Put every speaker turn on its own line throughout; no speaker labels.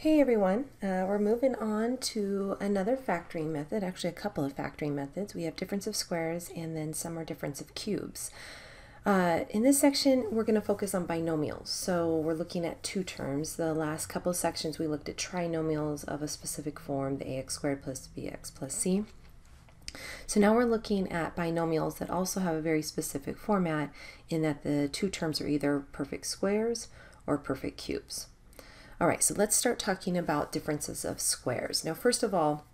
Hey everyone, we're moving on to another factoring method, actually a couple of factoring methods. We have difference of squares and then some are difference of cubes. In this section we're going to focus on binomials, so we're looking at two terms. The last couple of sections we looked at trinomials of a specific form, the ax squared plus bx plus c. So now we're looking at binomials that also have a very specific format in that the two terms are either perfect squares or perfect cubes. All right, so let's start talking about differences of squares. Now, first of all,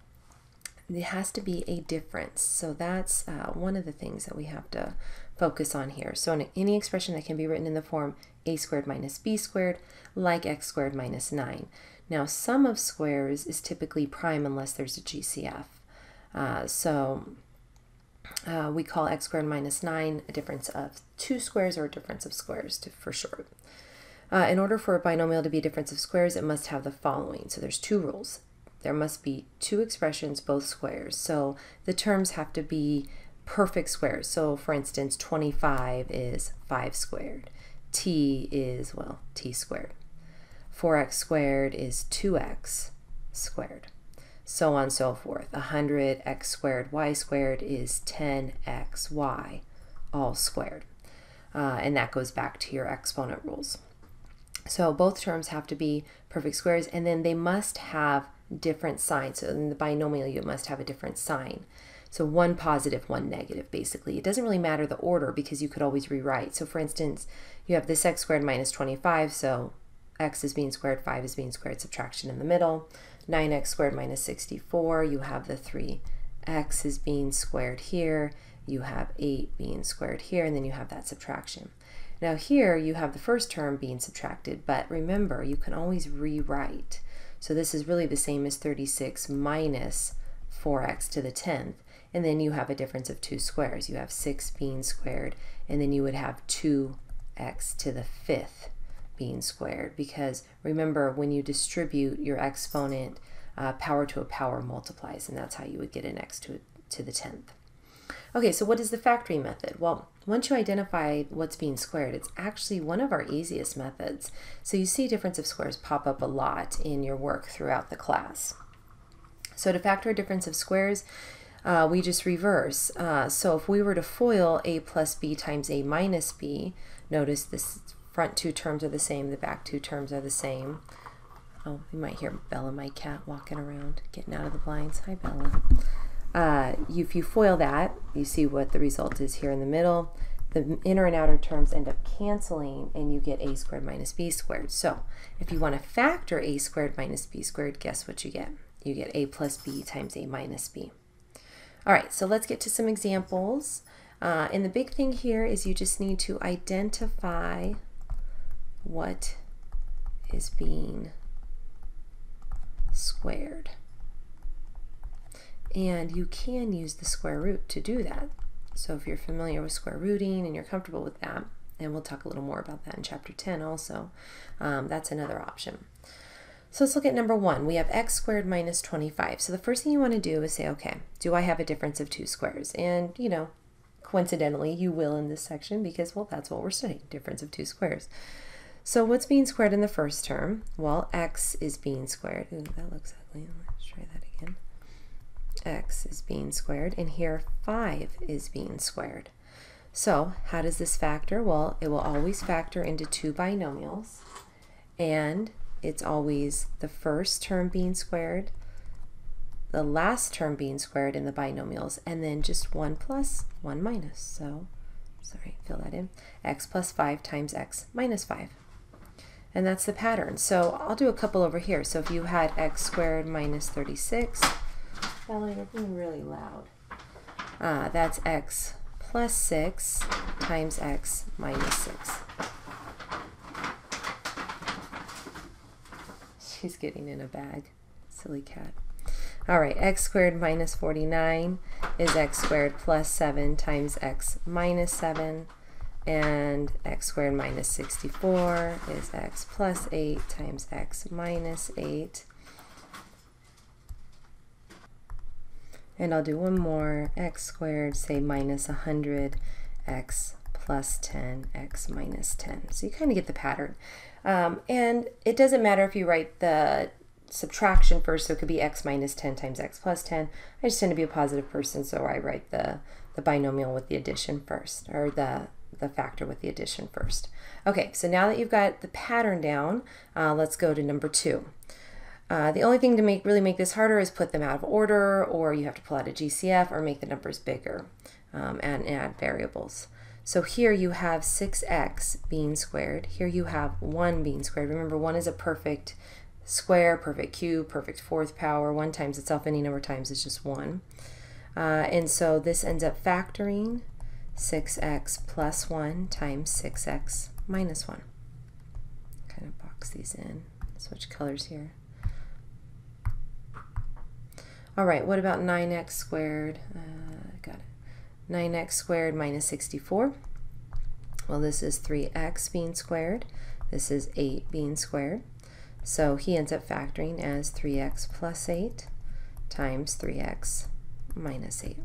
there has to be a difference. So that's one of the things that we have to focus on here. So in any expression that can be written in the form a squared minus b squared, like x squared minus 9. Now, sum of squares is typically prime unless there's a GCF. We call x squared minus 9 a difference of two squares or a difference of squares for short. In order for a binomial to be a difference of squares, it must have the following. So there's two rules. There must be two expressions, both squares. So the terms have to be perfect squares. So for instance, 25 is 5 squared. T is, well, t squared. 4x squared is 2x squared. So on and so forth. 100x squared y squared is 10xy, all squared. And that goes back to your exponent rules. So both terms have to be perfect squares, and then they must have different signs. So in the binomial, you must have a different sign. So one positive, one negative, basically. It doesn't really matter the order because you could always rewrite. So for instance, you have this x squared minus 25, so x is being squared, 5 is being squared, subtraction in the middle. 9x squared minus 64, you have the 3x is being squared here, you have 8 being squared here, and then you have that subtraction. Now here you have the first term being subtracted, but remember you can always rewrite. So this is really the same as 36 minus 4x to the 10th, and then you have a difference of two squares. You have 6 being squared, and then you would have 2x to the 5th being squared, because remember when you distribute your exponent, power to a power multiplies, and that's how you would get an x to the 10th. Okay, so what is the factoring method? Well, once you identify what's being squared, it's actually one of our easiest methods. So you see difference of squares pop up a lot in your work throughout the class. So to factor a difference of squares, we just reverse. So if we were to FOIL a plus b times a minus b, notice this front two terms are the same, the back two terms are the same. Oh, you might hear Bella, my cat, walking around, getting out of the blinds. Hi, Bella. If you FOIL that, you see what the result is here in the middle. The inner and outer terms end up canceling, and you get a squared minus b squared. So if you want to factor a squared minus b squared, guess what you get? You get a plus b times a minus b. All right, so let's get to some examples. And the big thing here is you just need to identify what is being squared. And you can use the square root to do that. So if you're familiar with square rooting and you're comfortable with that, and we'll talk a little more about that in chapter 10 also, that's another option. So let's look at number 1. We have x squared minus 25. So the first thing you want to do is say, okay, do I have a difference of two squares? And you know, coincidentally, you will in this section because, well, that's what we're studying, difference of two squares. So what's being squared in the first term? Well, x is being squared. Ooh, that looks ugly. Let's try that again. X is being squared, and here 5 is being squared. So how does this factor? Well, it will always factor into two binomials, and it's always the first term being squared, the last term being squared in the binomials, and then just 1 plus, 1 minus. So, sorry, fill that in. X plus 5 times x minus 5. And that's the pattern. So I'll do a couple over here. So if you had x squared minus 36, Bella, you're being really loud. That's x plus 6 times x minus 6. She's getting in a bag. Silly cat. All right, x squared minus 49 is x squared plus 7 times x minus 7. And x squared minus 64 is x plus 8 times x minus 8. And I'll do one more, x squared, say minus 100, x plus 10, x minus 10. So you kind of get the pattern. And it doesn't matter if you write the subtraction first, so it could be x minus 10 times x plus 10. I just tend to be a positive person, so I write the binomial with the addition first, or the factor with the addition first. Okay, so now that you've got the pattern down, let's go to number 2. The only thing to really make this harder is put them out of order, or you have to pull out a GCF or make the numbers bigger and add variables. So here you have 6x being squared. Here you have 1 being squared. Remember, 1 is a perfect square, perfect cube, perfect fourth power. 1 times itself any number of times is just 1. And so this ends up factoring 6x plus 1 times 6x minus 1. Kind of box these in, switch colors here. All right, what about 9x squared? Got it. 9x squared minus 64. Well, this is 3x being squared. This is 8 being squared. So he ends up factoring as 3x plus 8 times 3x minus 8.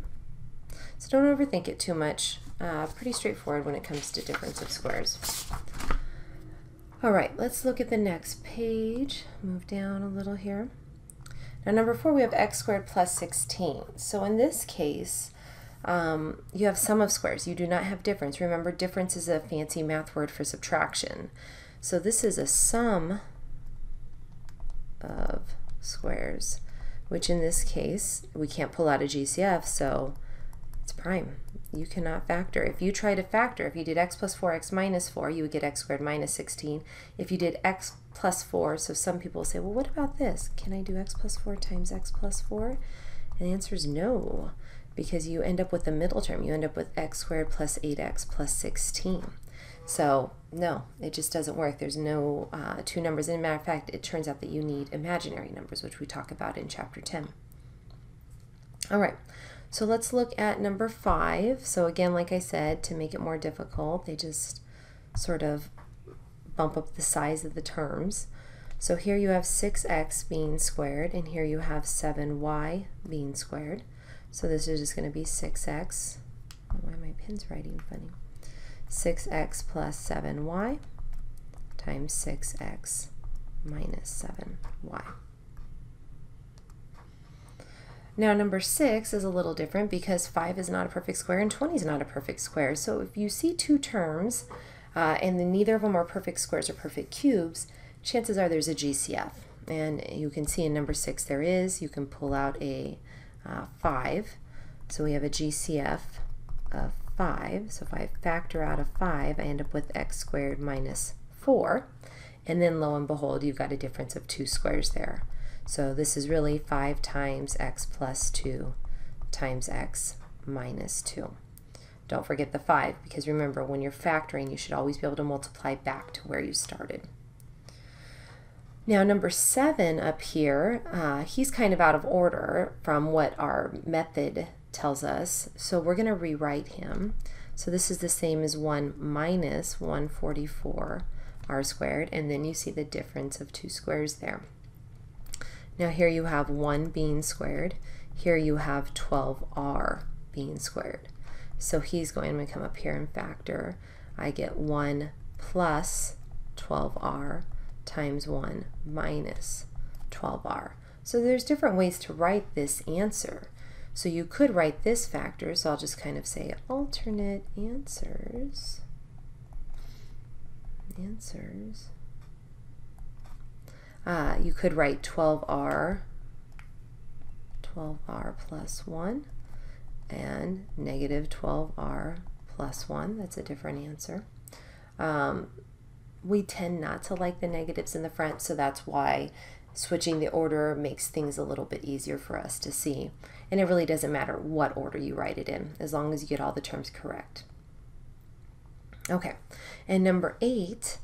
So don't overthink it too much. Pretty straightforward when it comes to difference of squares. All right, let's look at the next page. Move down a little here. Now, number 4, we have x squared plus 16. So in this case, you have sum of squares. You do not have difference. Remember, difference is a fancy math word for subtraction. So this is a sum of squares, which in this case, we can't pull out a GCF, so it's prime. You cannot factor. If you try to factor, if you did x plus 4, x minus 4, you would get x squared minus 16. If you did x plus 4, so some people say, well, what about this? Can I do x plus 4 times x plus 4? And the answer is no, because you end up with the middle term. You end up with x squared plus 8x plus 16. So no, it just doesn't work. There's no two numbers. And as a matter of fact, it turns out that you need imaginary numbers, which we talk about in chapter 10. All right, so let's look at number 5. So again, like I said, to make it more difficult, they just sort of bump up the size of the terms. So here you have 6x being squared, and here you have 7y being squared. So this is just going to be 6x. Oh, why are my pin's writing funny? 6x plus 7y times 6x minus 7y. Now number 6 is a little different because 5 is not a perfect square and 20 is not a perfect square. So if you see two terms and then neither of them are perfect squares or perfect cubes, chances are there's a GCF. And you can see in number 6 there is. You can pull out a 5. So we have a GCF of 5. So if I factor out a 5, I end up with x squared minus 4. And then lo and behold, you've got a difference of 2 squares there. So this is really 5 times x plus 2 times x minus 2. Don't forget the 5, because remember, when you're factoring, you should always be able to multiply back to where you started. Now number 7 up here, he's kind of out of order from what our method tells us, so we're going to rewrite him. So this is the same as 1 minus 144 r squared, and then you see the difference of 2 squares there. Now here you have 1 being squared, here you have 12r being squared. So he's going to come up here and factor. I get 1 plus 12r times 1 minus 12r. So there's different ways to write this answer. So you could write this factor, so I'll just kind of say alternate answers. You could write 12r plus 1 and negative 12r plus 1. That's a different answer. We tend not to like the negatives in the front, so that's why switching the order makes things a little bit easier for us to see. And it really doesn't matter what order you write it in, as long as you get all the terms correct. Okay, and number 8,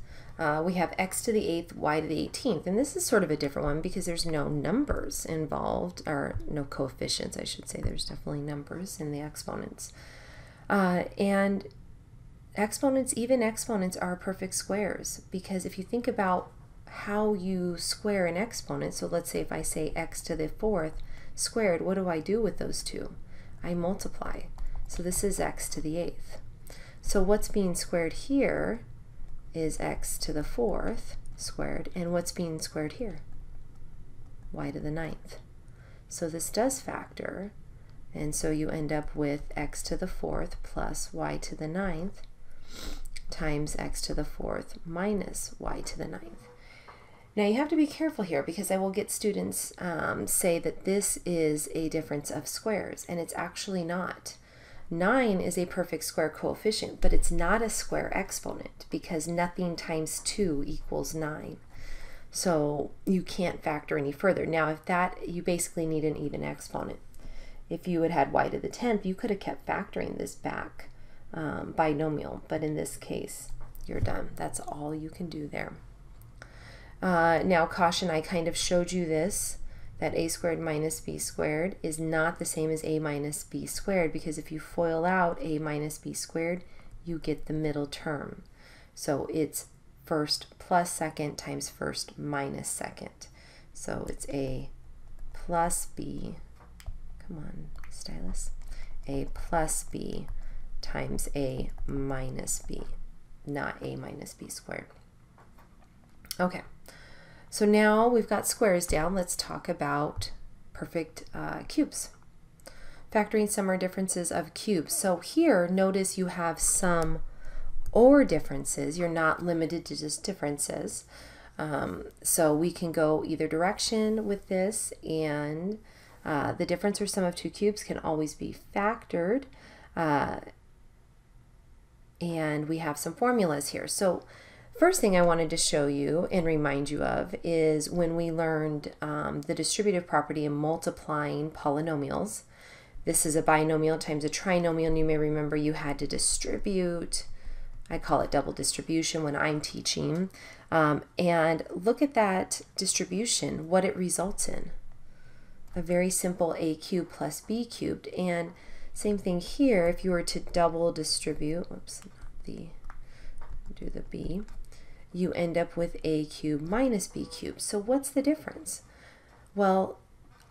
we have x to the 8th, y to the 18th. And this is sort of a different one because there's no numbers involved, or no coefficients, I should say. There's definitely numbers in the exponents. And exponents, even exponents, are perfect squares, because if you think about how you square an exponent, so let's say if I say x to the 4th squared, what do I do with those two? I multiply. So this is x to the 8th. So what's being squared here is x to the 4th squared, and what's being squared here? y to the 9th. So this does factor, and so you end up with x to the 4th plus y to the 9th times x to the 4th minus y to the 9th. Now you have to be careful here because I will get students say that this is a difference of squares, and it's actually not. 9 is a perfect square coefficient, but it's not a square exponent because nothing times 2 equals 9. So you can't factor any further. Now if that, you basically need an even exponent. If you had y to the 10th, you could have kept factoring this back binomial, but in this case, you're done. That's all you can do there. Now caution, I kind of showed you this, that a squared minus b squared is not the same as a minus b squared, because if you FOIL out a minus b squared, you get the middle term. So it's first plus second times first minus second. So it's a plus b, come on stylus, a plus b times a minus b, not a minus b squared. Okay. So now we've got squares down, let's talk about perfect cubes. Factoring sum or differences of cubes. So here, notice you have sum or differences. You're not limited to just differences. So we can go either direction with this, and the difference or sum of two cubes can always be factored. And we have some formulas here. So first thing I wanted to show you and remind you of is when we learned the distributive property in multiplying polynomials. This is a binomial times a trinomial, and you may remember you had to distribute. I call it double distribution when I'm teaching. And look at that distribution, what it results in. A very simple a cubed plus b cubed. And same thing here, if you were to double distribute, whoops, do the b, you end up with a cubed minus b cubed. So what's the difference? Well,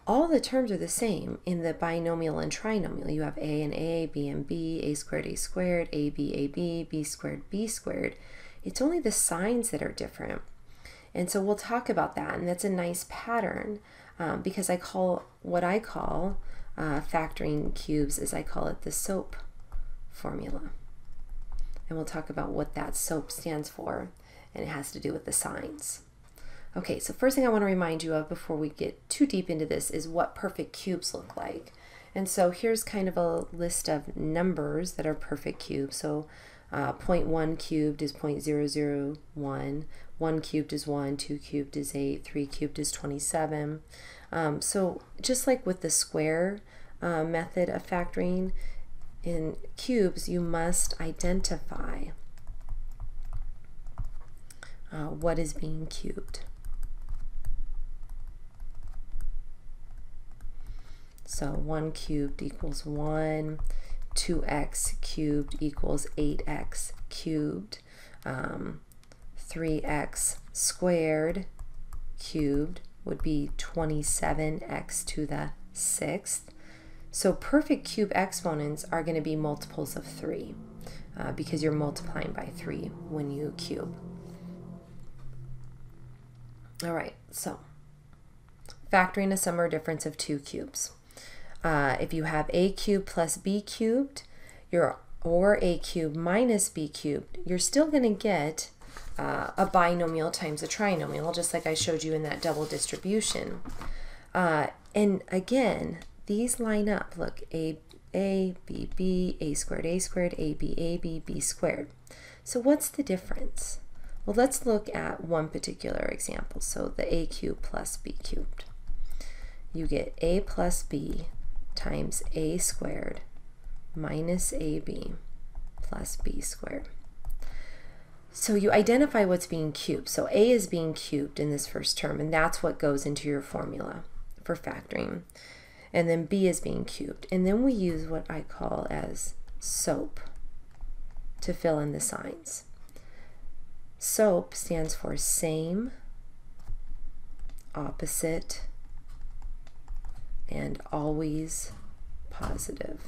all the terms are the same in the binomial and trinomial. You have a and a, b and b, a squared, a b, b squared, b squared. It's only the signs that are different. And so we'll talk about that, and that's a nice pattern because what I call factoring cubes is I call it the SOAP formula. And we'll talk about what that SOAP stands for, and it has to do with the signs. Okay, so first thing I want to remind you of before we get too deep into this is what perfect cubes look like. And so here's kind of a list of numbers that are perfect cubes. So 0.1 cubed is 0.001, 1 cubed is 1, 2 cubed is 8, 3 cubed is 27. So just like with the square method of factoring, in cubes you must identify what is being cubed. So 1 cubed equals 1, 2x cubed equals 8x cubed, 3x squared cubed would be 27x to the 6th. So perfect cube exponents are going to be multiples of 3 because you're multiplying by 3 when you cube. All right, so factoring a sum or difference of two cubes. If you have a cubed plus b cubed, or a cubed minus b cubed, you're still going to get a binomial times a trinomial, just like I showed you in that double distribution. And again, these line up. Look, a, b, b, a squared, a b, b squared. So what's the difference? Well, let's look at one particular example. So the a cubed plus b cubed. You get a plus b times a squared minus ab plus b squared. So you identify what's being cubed. So a is being cubed in this first term, and that's what goes into your formula for factoring. And then b is being cubed. And then we use what I call as SOAP to fill in the signs. SOAP stands for same, opposite, and always positive.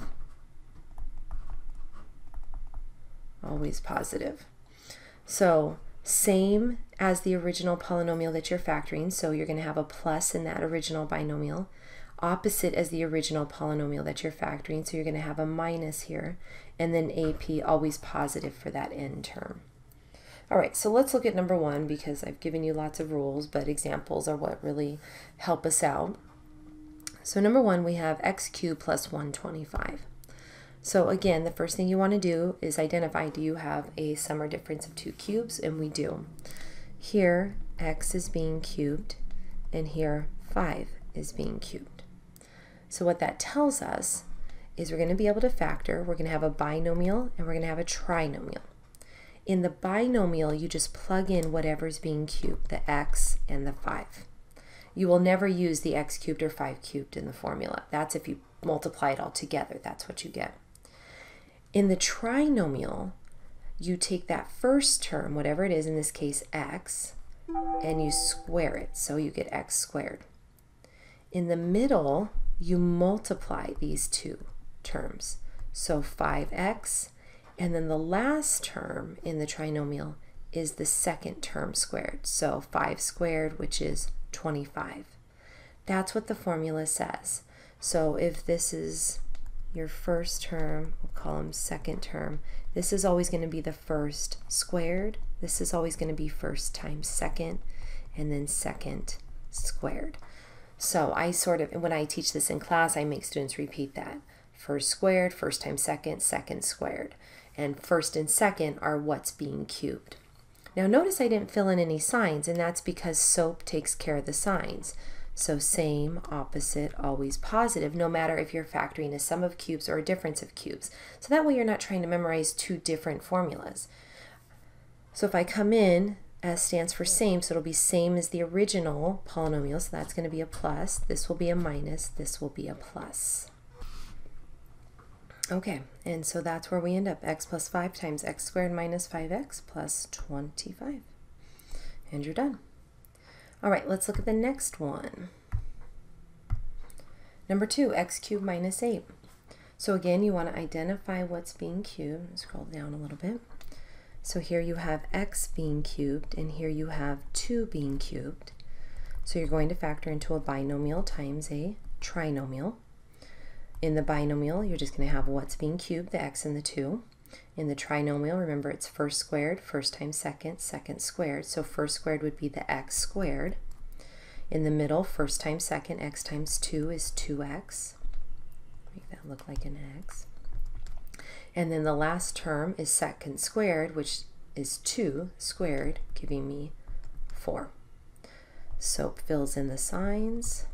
Always positive. So Same as the original polynomial that you're factoring, so you're going to have a plus in that original binomial. Opposite as the original polynomial that you're factoring, so you're going to have a minus here, and then AP always positive for that n term. All right, so let's look at number 1 because I've given you lots of rules, but examples are what really help us out. So number 1, we have x cubed plus 125. So again, the first thing you want to do is identify, do you have a sum or difference of 2 cubes? And we do. Here, x is being cubed, and here 5 is being cubed. So what that tells us is we're going to be able to factor. We're going to have a binomial and we're going to have a trinomial. In the binomial, you just plug in whatever's being cubed, the x and the 5. You will never use the x cubed or 5 cubed in the formula. That's if you multiply it all together. That's what you get. In the trinomial, you take that first term, whatever it is, in this case x, and you square it, so you get x squared. In the middle, you multiply these two terms, so 5x, and then the last term in the trinomial is the second term squared, so 5 squared, which is 25. That's what the formula says. So if this is your first term, we'll call them second term, this is always going to be the first squared. This is always going to be first times second, and then second squared. So I when I teach this in class, I make students repeat that. First squared, first times second, second squared. And first and second are what's being cubed. Now notice I didn't fill in any signs, and that's because SOAP takes care of the signs. So same, opposite, always positive, no matter if you're factoring a sum of cubes or a difference of cubes. So that way you're not trying to memorize 2 different formulas. So if I come in, S stands for same, so it'll be same as the original polynomial, so that's going to be a plus. This will be a minus, this will be a plus. Okay, and so that's where we end up. X plus 5 times x squared minus 5x plus 25. And you're done. All right, let's look at the next one. Number 2, x cubed minus 8. So again, you want to identify what's being cubed. Scroll down a little bit. So here you have x being cubed, and here you have 2 being cubed. So you're going to factor into a binomial times a trinomial. In the binomial, you're just going to have what's being cubed, the x and the 2. In the trinomial, remember it's first squared, first times second, second squared. So first squared would be the x squared. In the middle, first times second, x times 2 is 2x. Make that look like an x. And then the last term is second squared, which is 2 squared, giving me 4. SOAP fills in the signs.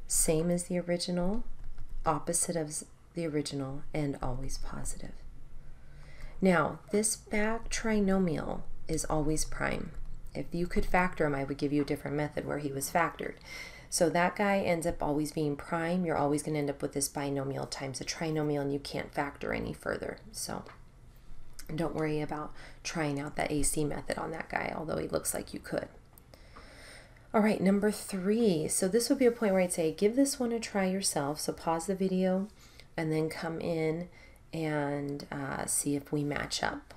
Same as the original, opposite of the original, and always positive. Now, this back trinomial is always prime. If you could factor him, I would give you a different method where he was factored. So that guy ends up always being prime. You're always going to end up with this binomial times a trinomial, and you can't factor any further. So don't worry about trying out that AC method on that guy, although he looks like you could. All right, number 3. So this would be a point where I'd say, give this one a try yourself. So pause the video and then come in and see if we match up.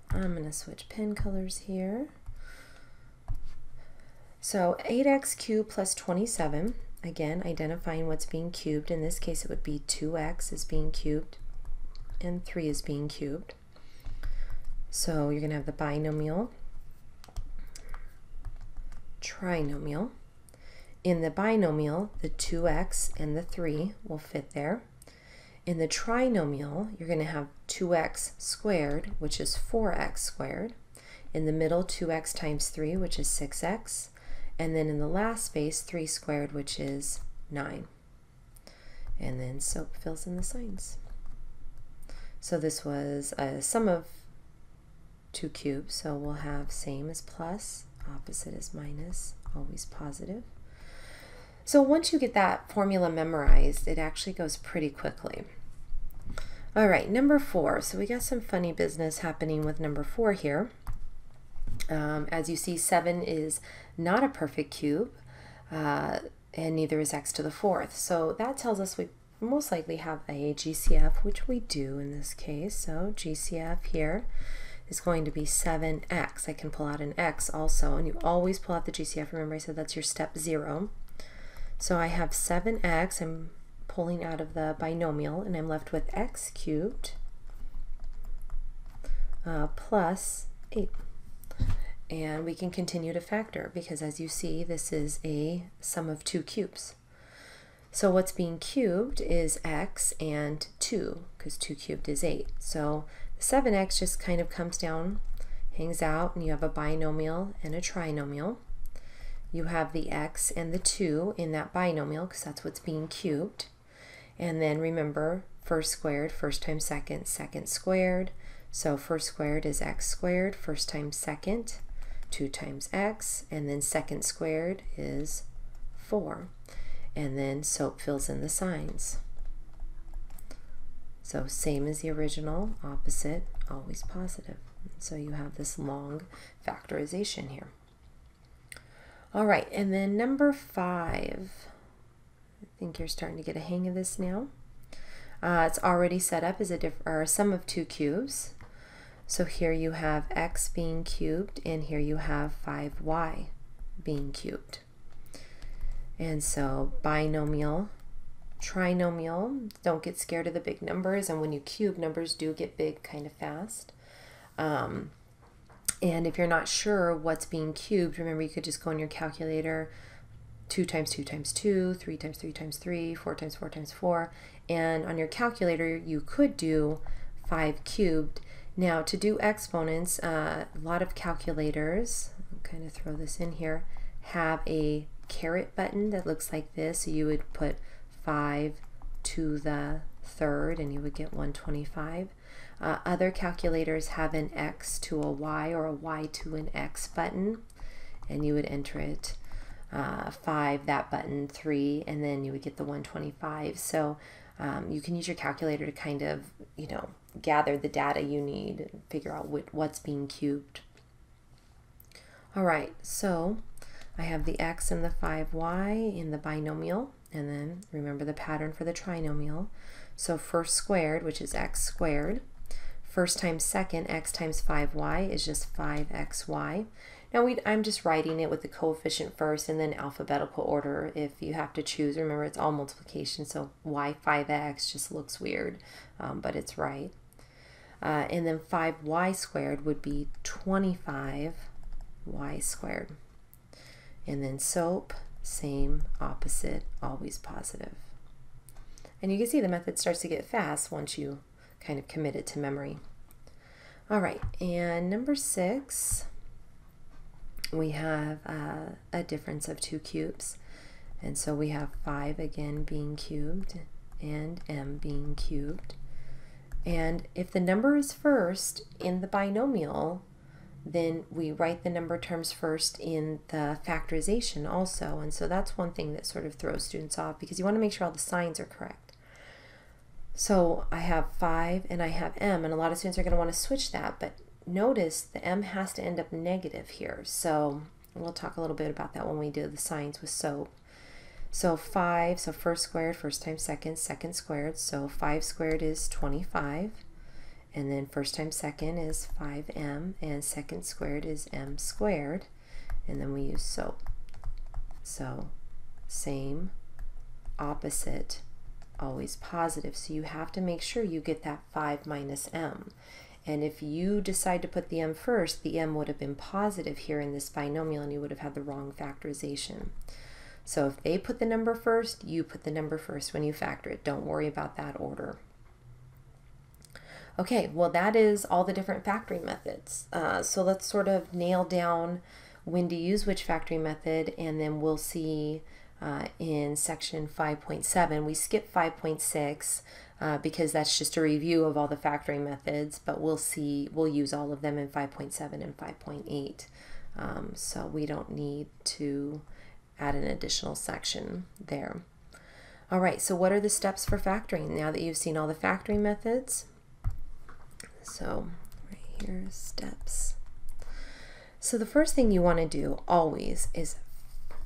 I'm going to switch pen colors here. So 8x cubed plus 27, again, identifying what's being cubed. In this case, it would be 2x is being cubed and 3 is being cubed. So you're going to have the binomial, trinomial. In the binomial, the 2x and the 3 will fit there. In the trinomial, you're going to have 2x squared, which is 4x squared. In the middle, 2x times 3, which is 6x. And then in the last space, 3 squared, which is 9. And then SOAP fills in the signs. So this was a sum of 2 cubes, so we'll have same as plus, opposite is minus, always positive. So once you get that formula memorized, it actually goes pretty quickly. All right, number 4. So we got some funny business happening with number 4 here. As you see, 7 is not a perfect cube, and neither is x to the 4th. So that tells us we most likely have a GCF, which we do in this case. So GCF here, is going to be 7x. I can pull out an x also, and you always pull out the GCF. Remember I said that's your step 0. So I have 7x, I'm pulling out of the binomial, and I'm left with x cubed plus 8. And we can continue to factor because, as you see, this is a sum of 2 cubes. So what's being cubed is x and 2, because 2 cubed is 8. So the 7x just kind of comes down, hangs out, and you have a binomial and a trinomial. You have the x and the 2 in that binomial, because that's what's being cubed. And then remember, first squared, first times second, second squared. So first squared is x squared, first times second, 2 times x, and then second squared is 4. And then SOAP fills in the signs. So same as the original, opposite, always positive. So you have this long factorization here. All right, and then number 5. I think you're starting to get a hang of this now. It's already set up as a sum of 2 cubes. So here you have x being cubed, and here you have 5y being cubed. And so binomial, trinomial, don't get scared of the big numbers, and when you cube, numbers do get big kind of fast. And if you're not sure what's being cubed, remember you could just go in your calculator, 2 times 2 times 2, 3 times 3 times 3, 4 times 4 times 4, and on your calculator you could do 5 cubed. Now to do exponents, a lot of calculators, I'll kind of throw this in here, have a caret button that looks like this. So you would put 5 to the third and you would get 125. Other calculators have an x to a y or a y to an x button, and you would enter it 5, that button, 3, and then you would get the 125. So you can use your calculator to kind of, gather the data you need and figure out what's being cubed. All right, so I have the x and the 5y in the binomial, and then remember the pattern for the trinomial. So first squared, which is x squared. First times second, x times 5y is just 5xy. Now I'm just writing it with the coefficient first and then alphabetical order if you have to choose. Remember, it's all multiplication, so y 5x just looks weird, but it's right. And then 5y squared would be 25y squared. And then SOAP, same, opposite, always positive. And you can see the method starts to get fast once you kind of commit it to memory. All right, and number 6, we have a difference of 2 cubes. And so we have 5 again being cubed and m being cubed. And if the number is first in the binomial, then we write the number terms first in the factorization also. And so that's one thing that sort of throws students off, because you want to make sure all the signs are correct. So I have 5 and I have m, and a lot of students are going to want to switch that, but notice the m has to end up negative here. So we'll talk a little bit about that when we do the signs with SOAP. So 5, so first squared, first times second, second squared. So 5 squared is 25. And then first times second is 5m, and second squared is m squared. And then we use SOAP. So same, opposite, always positive. So you have to make sure you get that 5 minus m. And if you decide to put the m first, the m would have been positive here in this binomial, and you would have had the wrong factorization. So if they put the number first, you put the number first when you factor it. Don't worry about that order. Okay, well that is all the different factoring methods. So let's sort of nail down when to use which factoring method, and then we'll see in section 5.7. We skip 5.6 because that's just a review of all the factoring methods, but we'll use all of them in 5.7 and 5.8. So we don't need to add an additional section there. All right, so what are the steps for factoring now that you've seen all the factoring methods? So right here, steps. So the first thing you want to do always is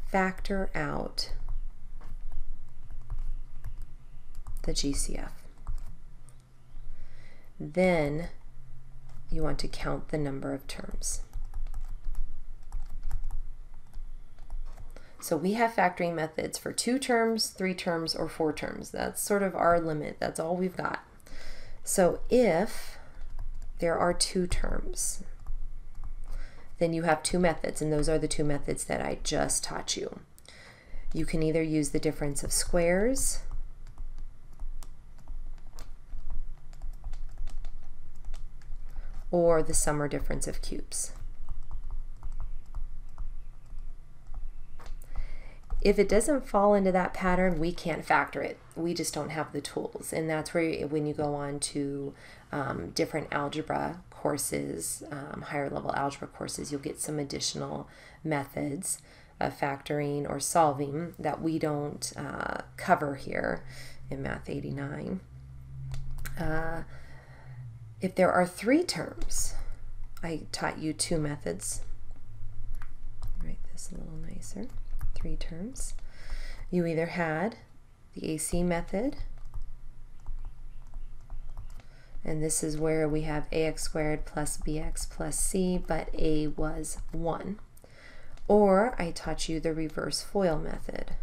factor out the GCF. Then you want to count the number of terms. So we have factoring methods for 2 terms, 3 terms, or 4 terms. That's sort of our limit. That's all we've got. So if there are 2 terms, then you have 2 methods, and those are the 2 methods that I just taught you. You can either use the difference of squares or the sum or difference of cubes. If it doesn't fall into that pattern, we can't factor it. We just don't have the tools. And that's where when you go on to different algebra courses, higher level algebra courses, you'll get some additional methods of factoring or solving that we don't cover here in Math 89. If there are 3 terms, I taught you 2 methods. Write this a little nicer. 3 terms. You either had the AC method, and this is where we have ax squared plus bx plus c, but a was 1. Or I taught you the reverse FOIL method.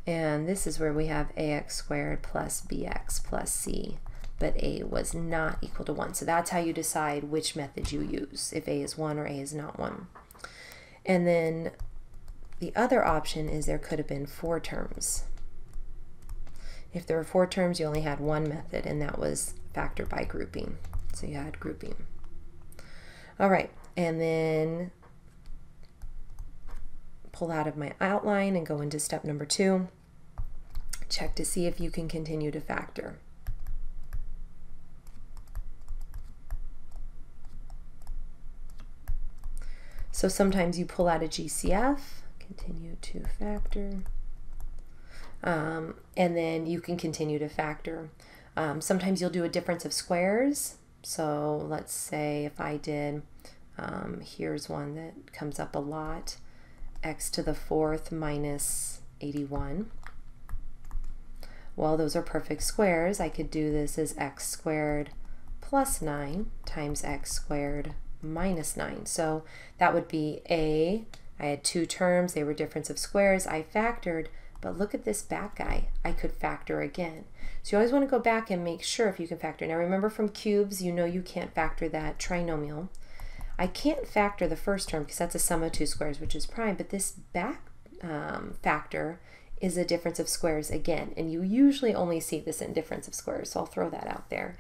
And this is where we have ax squared plus bx plus c, but a was not equal to 1. So that's how you decide which method you use, if a is 1 or a is not 1. And then the other option is there could have been 4 terms. If there were 4 terms, you only had 1 method, and that was factor by grouping. So you had grouping. All right, and then pull out of my outline and go into step number 2. Check to see if you can continue to factor. So sometimes you pull out a GCF, continue to factor, and then you can continue to factor. Sometimes you'll do a difference of squares. So let's say if I did, here's one that comes up a lot, x to the 4th minus 81. Well, those are perfect squares. I could do this as x squared plus 9 times x squared minus 9. So that would be a, I had 2 terms, they were difference of squares, I factored, but look at this back guy, I could factor again. So you always want to go back and make sure if you can factor. Now remember from cubes, you know you can't factor that trinomial. I can't factor the first term because that's a sum of 2 squares, which is prime, but this back factor is a difference of squares again, and you usually only see this in difference of squares, so I'll throw that out there.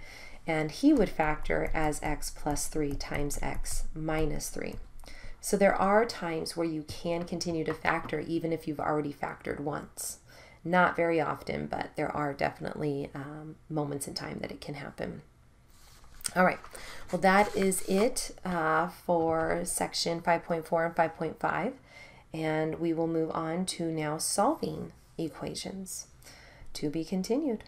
And he would factor as x plus 3 times x minus 3. So there are times where you can continue to factor even if you've already factored once. Not very often, but there are definitely moments in time that it can happen. All right, well that is it for section 5.4 and 5.5, and we will move on to now solving equations. To be continued.